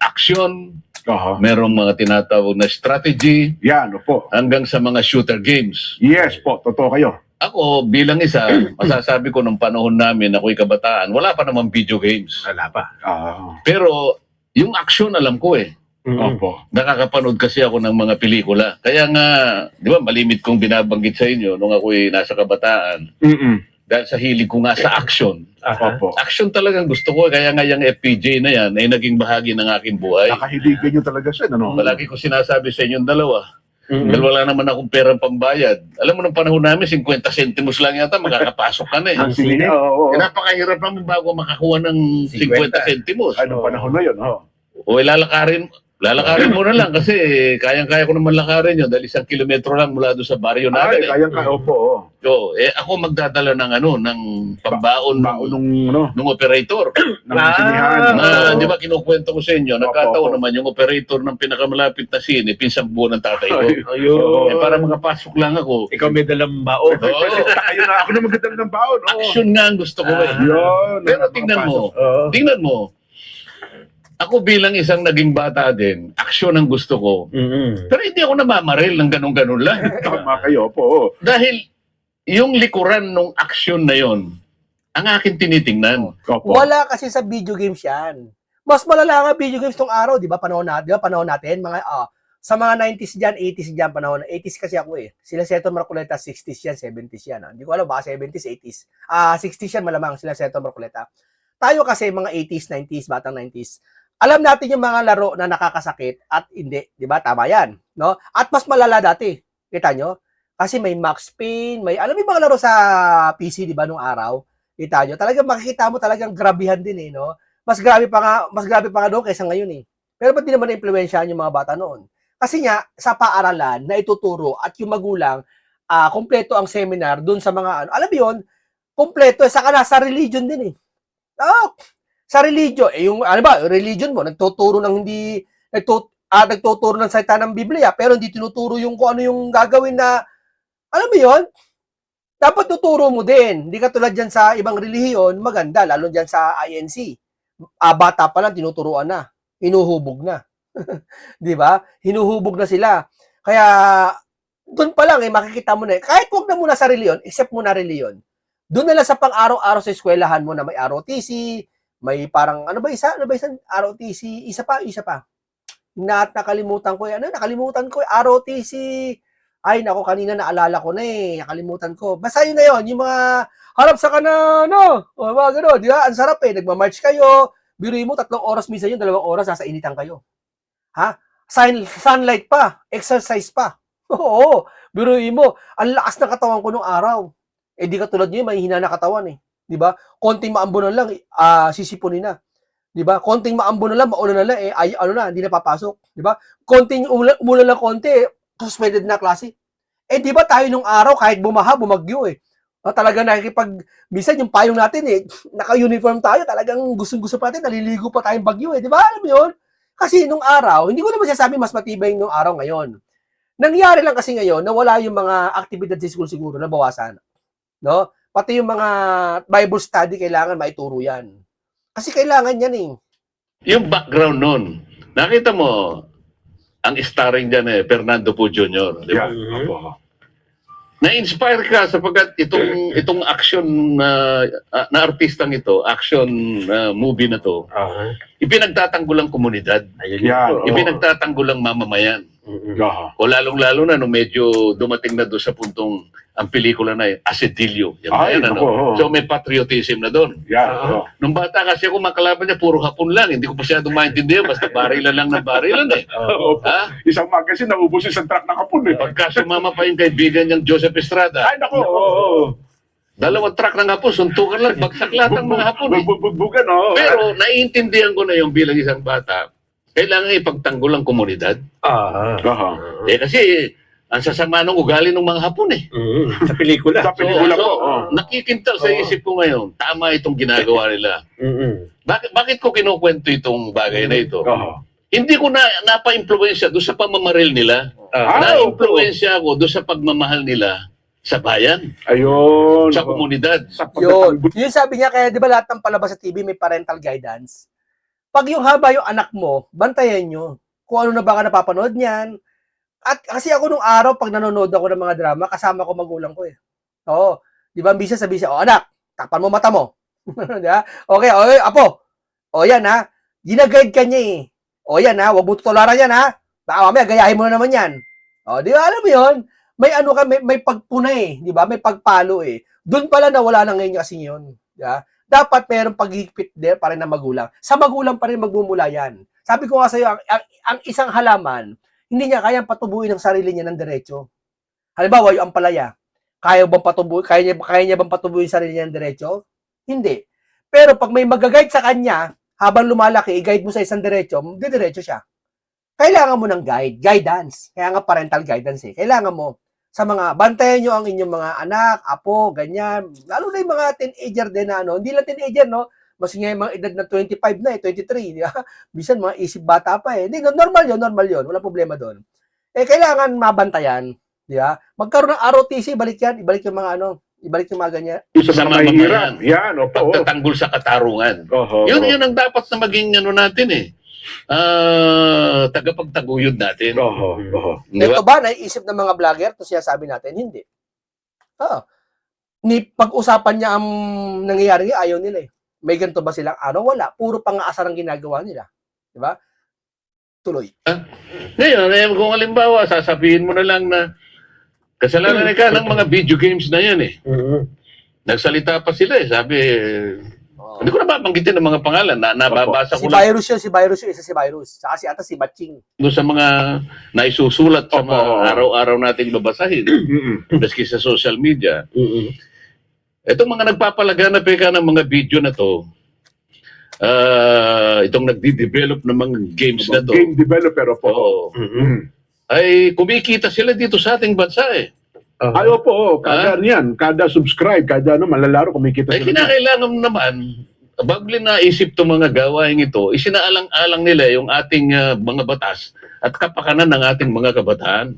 Speaker 2: action,
Speaker 3: Aha.
Speaker 2: merong mga tinatawag na strategy,
Speaker 3: Yan, opo.
Speaker 2: hanggang sa mga shooter games.
Speaker 3: Yes po, totoo kayo.
Speaker 2: Ako, bilang isa, masasabi ko nung panahon namin, ako'y kabataan, wala pa namang video games.
Speaker 4: Wala pa.
Speaker 2: Pero yung action alam ko eh.
Speaker 3: Opo.
Speaker 2: Nakakapanood kasi ako ng mga pelikula. Kaya nga, di ba, malimit kong binabanggit sa inyo nung ako'y nasa kabataan. Dahil sa hilig ko nga sa action.
Speaker 3: Opo.
Speaker 2: Action talagang gusto ko. Kaya nga yung FPJ na yan ay naging bahagi ng aking buhay.
Speaker 3: Nakahiligan nyo talaga siya, ano?
Speaker 2: Palagi ko sinasabi sa inyong dalawa. Dahil wala naman akong perang pambayad. Alam mo, nung panahon namin, 50 centimos lang yata, makakapasok ka na eh.
Speaker 3: Ang singit. Oo.
Speaker 2: Napakahirap naman bago makakuha ng 50 centimos.
Speaker 3: Anong panahon na yun?
Speaker 2: O lalakarin mo na lang kasi kayang-kaya ko naman lakarin yun dahil 1 kilometro lang mula doon sa baryo namin.
Speaker 3: Kayang-kaya, opo.
Speaker 2: So, ako magdadala ng ng pambaon ng operator.
Speaker 3: Ng sinihan.
Speaker 2: Di ba kinukwento ko sa inyo, nagkataon naman yung operator ng pinakamalapit na sine, pinsang buwan ng tatay ko.
Speaker 4: Ayun.
Speaker 2: Para makapasok lang ako.
Speaker 4: Ikaw may dalang baon.
Speaker 3: Tayo na ako na magdadala ng baon.
Speaker 2: Action nga ang gusto ko eh.
Speaker 3: Yun.
Speaker 2: Pero tingnan mo, ako bilang isang naging bata din, aksyon ang gusto ko. Pero hindi ako namamaril ng ganun-ganun lang.
Speaker 3: Tama kayo po.
Speaker 2: Dahil yung likuran ng aksyon na yon, ang akin tinitingnan.
Speaker 3: Opo.
Speaker 1: Wala kasi sa video games yan. Mas malala nga video games tong araw, di ba? Panahon natin, mga sa mga 90s diyan, 80s diyan panahon. 80s kasi ako eh. Sila Seto Marcoleta 60s yan, 70s yan. Hindi ko alam baka 70s, 80s. 60s yan malamang sila Seto Marcoleta. Tayo kasi mga 80s, 90s, batang 90s. Alam natin yung mga laro na nakakasakit at hindi, 'di ba? Tama 'yan, no? At mas malala dati. Kita nyo? Kasi may Max Payne, alam mo yung mga laro sa PC, 'di ba, nung araw? Kita nyo? Talagang makikita mo talagang grabihan din eh, no? Mas grabe pa nga doon kaysa ngayon eh. Pero ba't di naman na-impluwensyahan yung mga bata noon? Kasi nga sa paaralan na ituturo at yung magulang kumpleto ang seminar doon sa mga alam mo 'yon? Kumpleto saka nasa religion din eh. Sa religion, yung religion mo nagtuturo ng hindi nagtuturo ng salita ng Biblia pero hindi tinuturo yung kung ano yung gagawin na alam mo 'yon? Dapat tuturo mo din. Hindi ka tulad diyan sa ibang relihiyon, maganda lalo diyan sa INC. Bata pa lang tinuturuan na, hinuhubog na. 'Di ba? Hinuhubog na sila. Kaya doon pa lang makikita mo na kahit wag na muna sa reliyon, except muna reliyon. Doon na lang sa pang-araw-araw sa eskwelahan mo na may ROTC, may parang, ano ba isa? ROTC, isa pa. Nakalimutan ko eh. Nakalimutan ko eh. ROTC. Ay, nako, kanina naalala ko na eh. Nakalimutan ko. Basta yun na yun. Yung mga harap sa kanan, o mga gano'n. Di ba? Ang sarap eh. Nagmamarch kayo. Biruin mo, 3 oras, minsan yun, 2 oras, nasa initan kayo. Ha? Sunlight pa. Exercise pa. Oo. Biruin mo, ang lakas ng katawan ko nung araw. Eh, di katulad nyo, may hina na katawan eh. Di ba? Konting maambunan lang, sisipunin na. Di ba? Konting maambunan lang, maulan na lang, hindi na papasok. Di ba? Konting umulan lang konti, suspended na klase. Eh, di ba tayo nung araw, kahit bumaha, bumagyo eh. Talaga minsan yung payong natin eh, naka-uniform tayo, talagang gusto-gusto pa natin, naliligo pa tayong bagyo eh. Di ba? Alam mo yun? Kasi nung araw, hindi ko naman sasabi mas matibay nung araw ngayon. Nangyari lang kasi ngayon na wala yung mga aktibidad sa school siguro, nabawasan. No? Pati yung mga Bible study, kailangan maituro yan. Kasi kailangan yan eh.
Speaker 2: Yung background nun, nakita mo, ang starring dyan Fernando Po Jr. Di ba?
Speaker 3: Yeah. Opo.
Speaker 2: Na-inspire ka sapagkat itong action na artistang ito, action movie na to, ipinagtatanggol ang komunidad.
Speaker 3: Yeah.
Speaker 2: Ipinagtatanggol ang mamamayan.
Speaker 3: Aha.
Speaker 2: O lalong-lalo na nung medyo dumating na doon sa puntong ang pelikula na Asedilyo.
Speaker 3: Ay,
Speaker 2: Yan,
Speaker 3: nako.
Speaker 2: So may patriotism na doon.
Speaker 3: Yeah.
Speaker 2: Nung bata kasi ako, makalaban niya, puro hapon lang. Hindi ko masyadong maintindihan. Basta barilan lang ng barilan eh.
Speaker 3: Opo.
Speaker 2: Ha?
Speaker 3: Isang magazine, naubos isang truck ng kapon eh.
Speaker 2: Pagka sumama pa yung kaibigan niyang Joseph Estrada,
Speaker 3: Ay, nako. Oo.
Speaker 2: 2 truck ng hapon, suntukan lang, bagsak lahat ng mga hapon eh.
Speaker 3: Bugbugan, oo.
Speaker 2: Pero naiintindihan ko na yung bilang isang bata, kailangan ipagtanggol ang komunidad.
Speaker 3: Aha.
Speaker 2: Eh kasi, ang sasama ng ugali ng mga hapon eh.
Speaker 4: Sa pelikula.
Speaker 3: Sa pelikula po.
Speaker 2: Nakikintal sa isip ko ngayon, tama itong ginagawa nila. Bakit ko kinukwento itong bagay na ito?
Speaker 3: Aha.
Speaker 2: Hindi ko napa-impluensya doon sa pamamaril nila. Na-impluensya ako doon sa pagmamahal nila sa bayan,
Speaker 3: Ayun.
Speaker 2: sa komunidad.
Speaker 3: Sa
Speaker 1: Yun. Yung sabi niya, kaya di ba lahat ng palabas sa TV may parental guidance? Pag yung haba yung anak mo, bantayan nyo. Kung ano na baka napapanood niyan. At kasi ako nung araw, pag nanonood ako ng mga drama, kasama ko magulang ko eh. Oo. Di ba, bisa sabi siya, anak, tapan mo mata mo. Di ba? Okay, apo. O yan ha. Ginaguide ka niya eh. O yan ha, huwag mo tutularan yan ha. Baka mamaya, gayahin mo na naman yan. O, di ba, alam mo yun? May ano ka, may pagpuna eh. Di ba? May pagpalo eh. Doon pala nawala na ngayon kasi yun. Di ba? Dapat mayroong paghigpit din pa rin ng magulang. Sa magulang pa rin magmumula yan. Sabi ko nga sa'yo, ang isang halaman, hindi niya kayang patubuin ang sarili niya ng diretso. Halimbawa, yung ampalaya, kaya niya bang patubuin ang sarili niya ng diretso? Hindi. Pero pag may mag-guide sa kanya, habang lumalaki, i-guide mo sa isang diretso, didiretso siya. Kailangan mo ng guidance. Kaya nga parental guidance eh. Kailangan mo. Sa mga, bantayan nyo ang inyong mga anak, apo, ganyan. Lalo na yung mga teenager din na hindi lang teenager, no? Mas nga yung mga edad na 25 na 23, di ba? Bisan mga isip bata pa eh. Hindi, normal yun. Wala problema doon. Eh, kailangan mabantayan, di ba? Magkaroon ng ROTC, ibalik yung mga ganyan.
Speaker 3: Isa sa mga mahihirap. Yan, opo.
Speaker 2: Pagtatanggol sa katarungan.
Speaker 3: Oho.
Speaker 2: Yun ang dapat na maging natin eh. Tagapagtaguyod natin.
Speaker 3: Oho.
Speaker 2: Di ba?
Speaker 1: Ito ba, naiisip ng mga vlogger? Ito siya sabi natin, hindi. Pag-usapan niya ang nangyayari niya, ayaw nila eh. May ganito ba silang wala. Puro pang-aasar ang ginagawa nila. Di ba? Tuloy.
Speaker 2: Ngayon, kung halimbawa, sasabihin mo na lang na kasalanan ka ng mga video games na yan eh. Nagsalita pa sila eh. Sabi, hindi ko na babanggitin ng mga pangalan. Nababasa ko lang
Speaker 1: Si Virus, isa si Virus. Saka si Batching.
Speaker 2: doon sa mga naisusulat sa mga araw-araw nating babasahin. Maski sa social media. Itong mga nagpapalaganap ng mga video na to, itong nagdi-develop ng mga games na to,
Speaker 3: Game developer po.
Speaker 2: ay kumikita sila dito sa ating bansa eh.
Speaker 3: Ay, opo. Kada kada subscribe, kada malalaro, kumikita
Speaker 2: Ay
Speaker 3: sila.
Speaker 2: kinakailangan naman, bago naisip itong mga gawain ito, isinaalang-alang nila yung ating mga batas at kapakanan ng ating mga kabataan.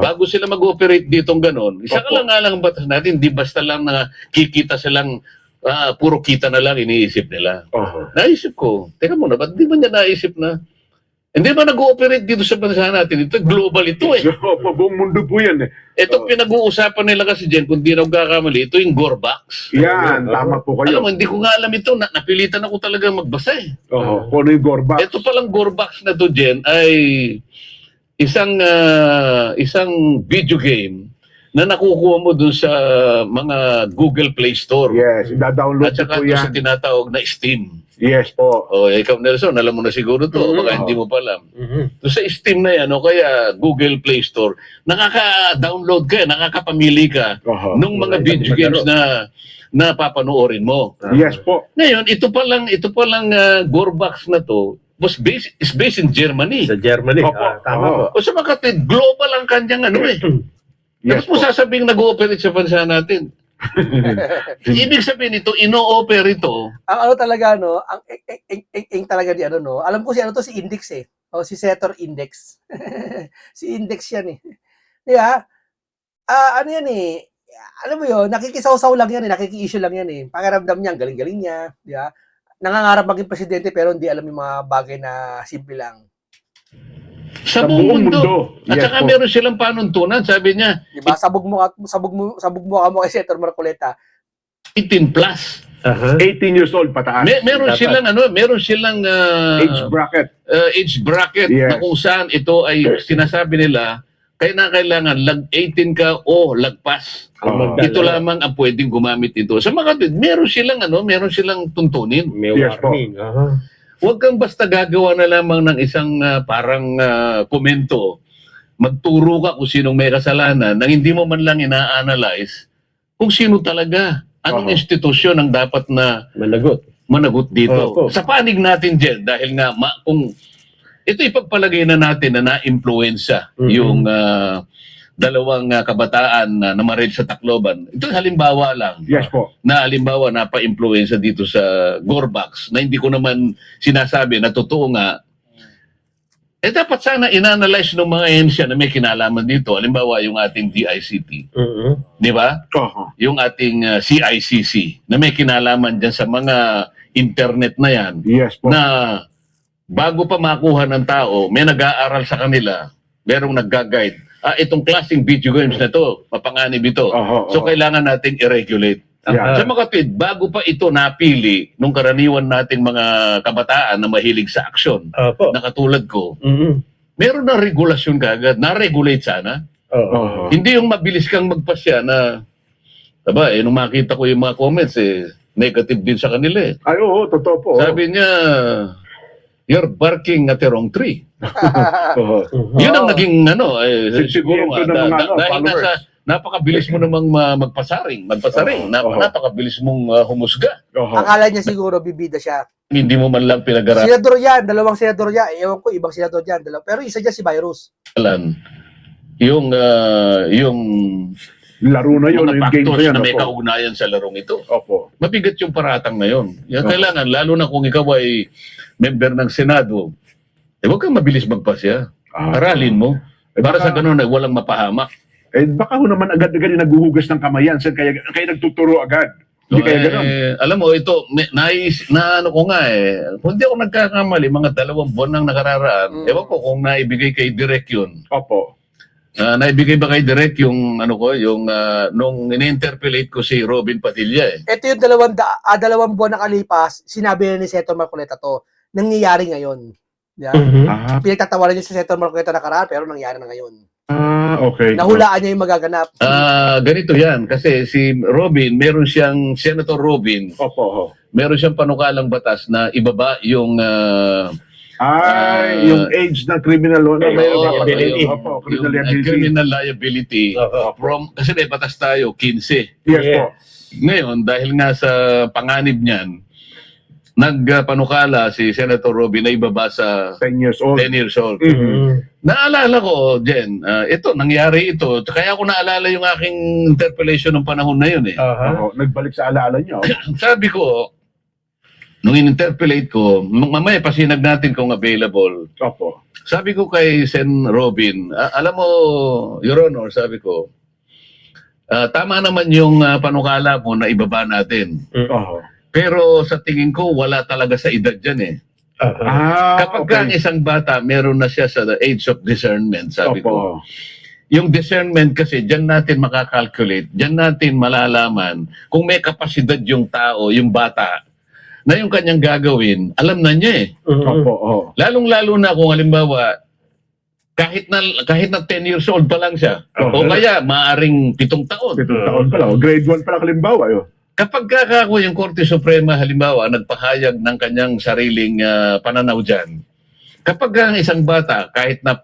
Speaker 2: Bago sila mag-operate ditong ganon, isaalang-alang ang batas natin, di basta lang na kikita silang puro kita na lang iniisip nila. Naisip ko, teka muna, ba't di ba niya naisip na Hindi ba nag-ooperate dito sa bansa natin? Ito, global ito eh.
Speaker 3: Opo, buong mundo po yan eh.
Speaker 2: Ito pinag-uusapan nila kasi dyan, kung di na magkakamali, ito yung Gorbax.
Speaker 3: Yan, tama po kayo.
Speaker 2: Alam mo, hindi ko nga alam ito. Napilitan ako talaga magbasa eh.
Speaker 3: Oo, kung ano yung Gorbax.
Speaker 2: Ito palang Gorbax na to, Jen, ay isang video game na nakukuha mo dun sa mga Google Play Store.
Speaker 3: Yes, da-download
Speaker 2: At
Speaker 3: ko
Speaker 2: saka
Speaker 3: po
Speaker 2: dun sa
Speaker 3: yan.
Speaker 2: tinatawag na Steam.
Speaker 3: Yes po.
Speaker 2: O, ikaw Nelson, alam mo na siguro to. Baka hindi mo pa alam. So, sa Steam na yan, o kaya Google Play Store, nakaka-download ka, nakakapamili ka
Speaker 3: Oho.
Speaker 2: nung mga video games na papanoorin mo.
Speaker 3: Yes po.
Speaker 2: Ngayon, ito palang Gorbax na to is based in Germany.
Speaker 4: Sa Germany.
Speaker 3: Opo.
Speaker 4: Tama
Speaker 3: Oo.
Speaker 4: po.
Speaker 2: O sa makatid, global ang kanyang ano eh.
Speaker 3: Yes
Speaker 2: Ano po
Speaker 3: po.
Speaker 2: sasabing nag-ooperate sa bansa natin? Ibig sabihin ito, ino-operate ito.
Speaker 1: Ang ano talaga, no, ang ing talaga di ano, no. Alam ko si ano to, si Index eh. O si Senator Index. Si Index yan eh. Di ba? Ano yan eh. Alam mo yun, nakikisaw-saw lang yan eh, nakiki-issue lang yan eh. Pakiramdam niya, ang galing-galing niya. Di ba? Nangangarap maging presidente pero hindi alam yung mga bagay na simple lang.
Speaker 2: Sa buong mundo. At
Speaker 3: Yes
Speaker 2: saka
Speaker 3: po.
Speaker 2: meron silang panuntunan. Sabi niya,
Speaker 1: Di ba? Sabog mo ka mo kay Senator Marcoleta.
Speaker 2: 18 plus.
Speaker 3: 18 years old pataas.
Speaker 2: Meron silang
Speaker 3: Age bracket.
Speaker 2: age bracket
Speaker 3: Yes.
Speaker 2: na kung saan ito ay sinasabi nila kailangan 18 ka o lagpas.
Speaker 3: Oo.
Speaker 2: Ito lamang ang pwedeng gumamit ito. Sa mga meron silang tuntunin.
Speaker 4: May
Speaker 3: Yes po.
Speaker 4: warning.
Speaker 2: Huwag kang basta gagawa na lamang ng isang parang komento. Magturo ka kung sinong may kasalanan nang hindi mo man lang ina-analyze kung sino talaga. Anong
Speaker 3: Oo.
Speaker 2: institusyon ang dapat na managot dito.
Speaker 4: Opo.
Speaker 2: Sa panig natin, Jen, dahil nga kung ito ipagpalagay na natin na na-influensya yung dalawang kabataan na namaril sa Tacloban. Ito halimbawa lang.
Speaker 3: Yes po.
Speaker 2: Na halimbawa napa-influensya dito sa Gorbax na hindi ko naman sinasabi na totoo nga. Dapat sana in-analyze ng mga ahensya na may kinalaman dito. Halimbawa yung ating DICT. Di ba?
Speaker 3: Oho.
Speaker 2: Yung ating CICC na may kinalaman dyan sa mga internet na yan
Speaker 3: Yes po.
Speaker 2: na bago pa makuha ng tao, may nag-aaral sa kanila, merong nag-guide. Itong klaseng video games na to, mapanganib ito.
Speaker 3: Oho,
Speaker 2: So
Speaker 3: oho.
Speaker 2: kailangan nating i-regulate.
Speaker 3: Yeah.
Speaker 2: Sa mga kapit, bago pa ito napili nung karaniwan nating mga kabataan na mahilig sa aksyon,
Speaker 4: Opo.
Speaker 2: na katulad ko, meron na regulasyon kagad, na-regulate sana.
Speaker 3: Oho.
Speaker 2: Hindi yung mabilis kang magpasya na, nung makita ko yung mga comments, negative din sa kanila eh.
Speaker 3: Ay, oo, totoo po.
Speaker 2: Sabi niya, you're barking at the wrong tree.
Speaker 3: Oho.
Speaker 2: Yun ang naging siguro
Speaker 3: Sentimiento
Speaker 2: nga,
Speaker 3: ng mga,
Speaker 2: dahil
Speaker 3: followers.
Speaker 2: nasa napakabilis mo namang magpasaring,
Speaker 3: Oo.
Speaker 2: napakabilis mong humusga.
Speaker 3: Oho.
Speaker 1: Akala niya siguro bibida siya.
Speaker 2: Hindi mo man lang pinag-aralan
Speaker 1: Senador yan, dalawang senador yan. Ewan ko, ibang senador yan. Pero isa dyan si Virus.
Speaker 2: yung
Speaker 3: Laro na yun,
Speaker 2: mga
Speaker 3: yung games na
Speaker 2: factors
Speaker 3: yan.
Speaker 2: na may
Speaker 3: Opo.
Speaker 2: kaugnayan sa larong ito.
Speaker 3: Opo.
Speaker 2: Mabigat yung paratang na yun. Yan
Speaker 3: Oo.
Speaker 2: kailangan, lalo na kung ikaw ay member ng Senado, huwag kang mabilis magpasya. Aralin mo. Para sa ganun, walang mapahamak.
Speaker 3: Baka ho naman agad-agad yung naghuhugas ng kamayan. Kaya nagtuturo agad. Hindi kaya ganun.
Speaker 2: Alam mo, ito, ano ko nga kung di ako nagkakamali, mga 2 buwan nang nakararaan, ewan ko kung naibigay kay Direk yun.
Speaker 3: Opo.
Speaker 2: Naibigay ba kay Direk yung, nung in-interpellate ko si Robin Padilla
Speaker 1: Ito yung 2 buwan na kalipas, sinabi na ni Senator Marcoleta to, nangyayari ngayon. Yeah. Pinagtatawanan niya si Senator Marcoleta nakaraan, pero nangyari na ngayon.
Speaker 3: Okay.
Speaker 1: Nahulaan niya yung magaganap.
Speaker 2: Ganito yan, kasi si Robin, Senator Robin,
Speaker 3: Opo.
Speaker 2: meron siyang panukalang batas na ibaba yung
Speaker 3: Yung age ng criminal law.
Speaker 4: liability.
Speaker 3: Opo,
Speaker 2: yung
Speaker 3: criminal liability.
Speaker 2: criminal liability kasi may batas tayo 15.
Speaker 3: Yes po.
Speaker 2: Ngayon dahil nga sa panganib niyan, nagpanukala si Senator Robin na ibaba sa
Speaker 3: 10 years old.
Speaker 2: 10 years old.
Speaker 3: Mhm.
Speaker 2: Naalala ko, Jen, nangyari ito. Kaya ko naalala yung aking interpellation ng panahon na yun
Speaker 3: Opo, nagbalik sa alaala niyo.
Speaker 2: Sabi ko, nung in-interpellate ko, mamaya pasinag natin kung available.
Speaker 3: Opo.
Speaker 2: Sabi ko kay Sen Robin, alam mo, Your Honor, sabi ko, tama naman yung panukala mo na ibaba natin.
Speaker 3: Oho.
Speaker 2: Pero sa tingin ko, wala talaga sa edad dyan Kapag ang isang bata, meron na siya sa the age of discernment, sabi ko.
Speaker 3: Opo.
Speaker 2: Yung discernment kasi, dyan natin makakalculate, dyan natin malalaman kung may kapasidad yung tao, yung bata, na yung kanyang gagawin, alam na niya eh.
Speaker 3: Opo. Oh.
Speaker 2: Lalong-lalo na kung halimbawa, kahit na 10 years old pa lang siya, o kaya maaring 7 taon.
Speaker 3: 7 taon pa lang. Grade 1 pa lang halimbawa. Yun.
Speaker 2: Kapag kako yung Korte Suprema halimbawa nagpahayag ng kanyang sariling pananaw dyan, kapag ang isang bata kahit na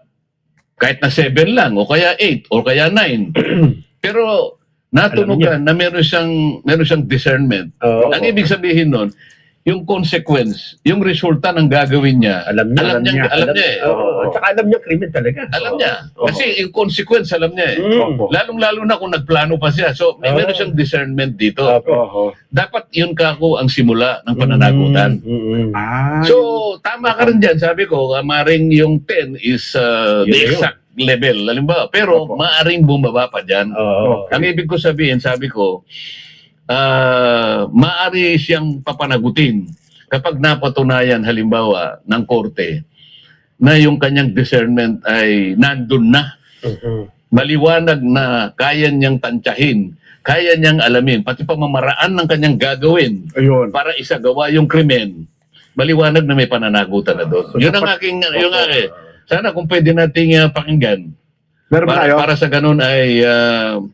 Speaker 2: 7 lang o kaya 8 o kaya 9 pero natunugan na meron siyang discernment. Ang ibig sabihin nun, yung consequence, yung resulta ng gagawin niya, alam niya eh.
Speaker 4: At saka alam niya krimen talaga.
Speaker 2: Alam niya. Kasi yung consequence alam niya eh.
Speaker 3: Opo.
Speaker 2: Lalong-lalo na kung nagplano pa siya. So, meron siyang discernment dito.
Speaker 3: Opo.
Speaker 2: Dapat yun kako ang simula ng pananagutan. So, tama ka rin dyan. Sabi ko, maring yung 10 is the exact level. Halimbawa, pero
Speaker 3: Opo.
Speaker 2: maaring bumaba pa dyan. Ang ibig ko sabihin, sabi ko, maari siyang papanagutin kapag napatunayan halimbawa ng korte na yung kanyang discernment ay nandun na. Maliwanag na kaya niyang tantyahin, kaya niyang alamin, pati pamamaraan ng kanyang gagawin
Speaker 3: Ayun.
Speaker 2: para isagawa yung krimen. Maliwanag na may pananagutan na doon. Yun ang aking, sana kung pwede nating pakinggan.
Speaker 3: Meron ba tayo?
Speaker 2: Para sa ganun ay,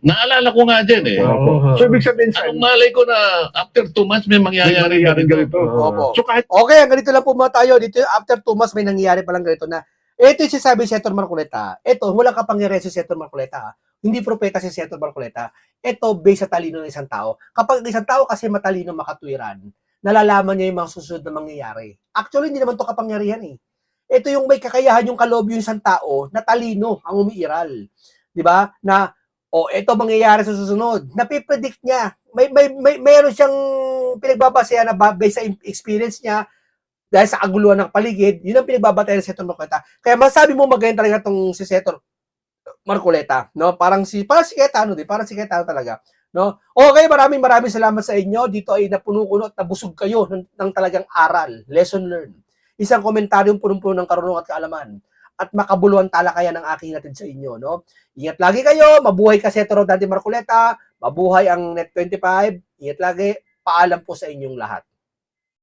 Speaker 2: naalala ko nga dyan eh.
Speaker 3: Opo. So, ibig sabihin sa
Speaker 2: Anong malay ko na after 2 months may mangyayari
Speaker 3: nangyayari
Speaker 2: ganito.
Speaker 3: ganito.
Speaker 1: Opo.
Speaker 3: So, kahit
Speaker 1: Okay, ganito lang po muna tayo. Dito, after 2 months, may nangyayari palang ganito na, ito yung sinasabi si Senator Marcoleta. Ito, walang kapangyarihan si Senator Marcoleta. Hindi propeta si Senator Marcoleta. Ito, based sa talino ng isang tao. Kapag isang tao kasi matalino, makatwiran, nalalaman niya yung mga susunod na mangyayari. Actually, hindi naman to kapangyarihan eh. Ito yung may kakayahan yung kaloob yung isang tao na talino ang umiiral. 'Di ba? Na ito mangyayari sa susunod. Napipredict niya. Mayroon siyang pinagbabasehan na bagay sa experience niya dahil sa kaguluhan ng paligid. Yun ang pinagbabatayan ng Senator Marcoleta. Kaya masabi mo magayon talaga tong si Senator Marcoleta, no? Parang si Cayetano din, parang si Cayetano talaga, no? Okay, maraming salamat sa inyo. Dito ay napuno-kuno at nabusog kayo ng talagang aral, lesson learned. Isang komentaryong punong-puno ng karunungan at kaalaman at makabuluhan talakayan ng aking natin sa inyo, no? Ingat lagi kayo, mabuhay ka Senator Rodante Marcoleta, mabuhay ang Net25, ingat lagi, paalam po sa inyong lahat.